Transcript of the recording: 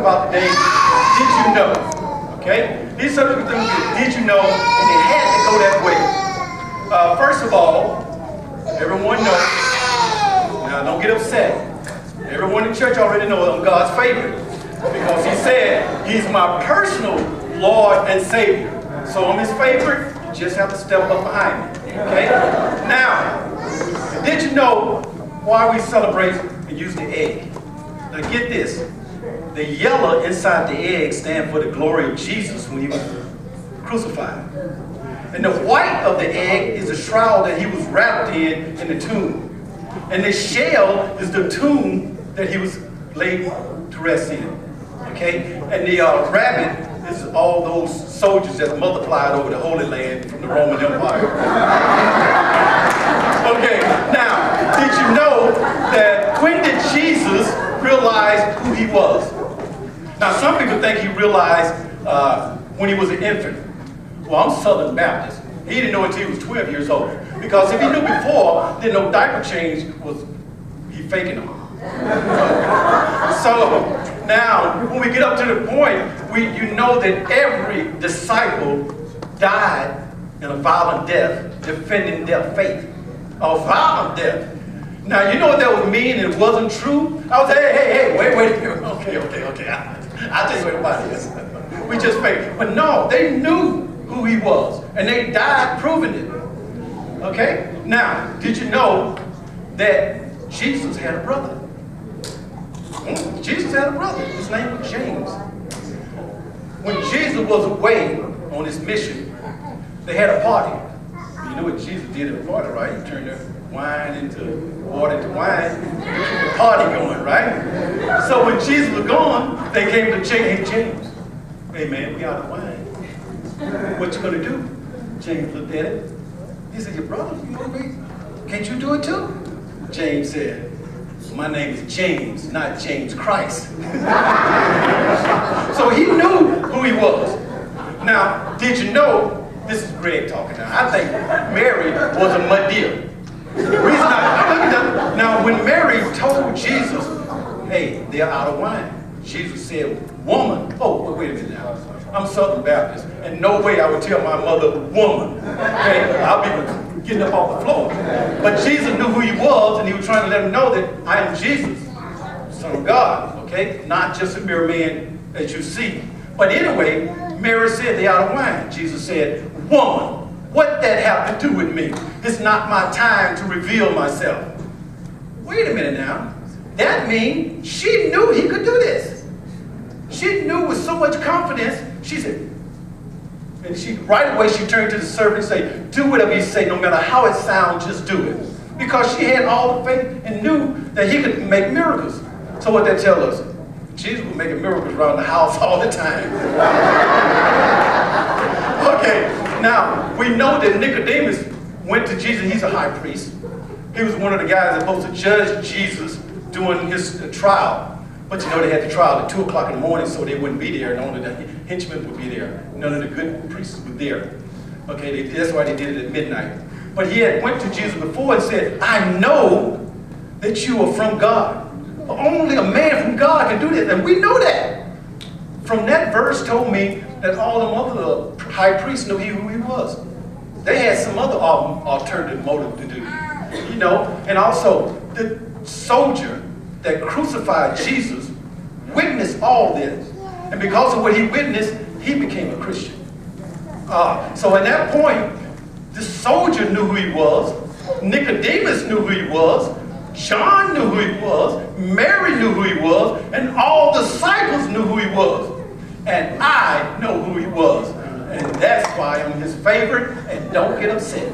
about today, did you know? Okay? These subject things, did you know? And it had to go that way. First of all, everyone knows. Now, don't get upset. Everyone in church already knows I'm God's favorite because he said he's my personal Lord and Savior. So I'm his favorite. You just have to step up behind me. Okay? Now, did you know why we celebrate and use the egg? Now get this. The yellow inside the egg stands for the glory of Jesus when he was crucified. And the white of the egg is the shroud that he was wrapped in the tomb. And the shell is the tomb that he was laid to rest in. Okay? And the rabbit is all those soldiers that multiplied over the Holy Land from the Roman Empire. Okay, now, did you know that when did Jesus realize who he was? Now, some people think he realized when he was an infant. Well, I'm Southern Baptist. He didn't know until he was 12 years old. Because if he knew before, then no diaper change was he faking them. So now, when we get up to the point, you know that every disciple died in a violent death, defending their faith. A violent death. Now, you know what that would mean? It wasn't true. I was hey, wait a minute. Okay. I'll tell you what about this. We just fake. But no, they knew who he was, and they died proving it. Okay? Now, did you know that Jesus had a brother? Jesus had a brother. His name was James. When Jesus was away on his mission, they had a party. You know what Jesus did at a party, right? He turned the wine into water into wine. Keep the party going, right? So when Jesus was gone, they came to James. Hey man, we out of wine. What you gonna do? James looked at it. He said, your brother, you know me? Can't you do it too? James said, my name is James, not James Christ. So he knew who he was. Now, did you know, this is Greg talking now, I think Mary was a Madea. The reason now, when Mary told Jesus, hey, they're out of wine, Jesus said, woman, oh, wait a minute now. I'm Southern Baptist, and no way I would tell my mother, woman. Okay, I'll be getting up off the floor. But Jesus knew who he was, and he was trying to let him know that I am Jesus, Son of God, okay? Not just a mere man that you see. But anyway, Mary said they're out of wine. Jesus said, woman, what that have to do with me? It's not my time to reveal myself. Wait a minute now. That means she knew he could do this. She knew with so much confidence, she said, and right away she turned to the servant and said, do whatever you say, no matter how it sounds, just do it. Because she had all the faith and knew that he could make miracles. So what that tell us? Jesus was making miracles around the house all the time. Okay, now we know that Nicodemus went to Jesus. He's a high priest. He was one of the guys that was supposed to judge Jesus during his trial. But you know, they had the trial at 2 o'clock in the morning, so they wouldn't be there, and only the henchmen would be there. None of the good priests were there. Okay, that's why they did it at midnight. But he had went to Jesus before and said, I know that you are from God. Only a man from God can do this, and we know that. From that verse told me that all the other high priests knew who he was. They had some other alternative motive to do, you know. And also, the soldier that crucified Jesus witnessed all this. And because of what he witnessed, he became a Christian. So at that point, the soldier knew who he was, Nicodemus knew who he was, John knew who he was, Mary knew who he was, and all disciples knew who he was. And I know who he was. And that's why I'm his favorite, and don't get upset.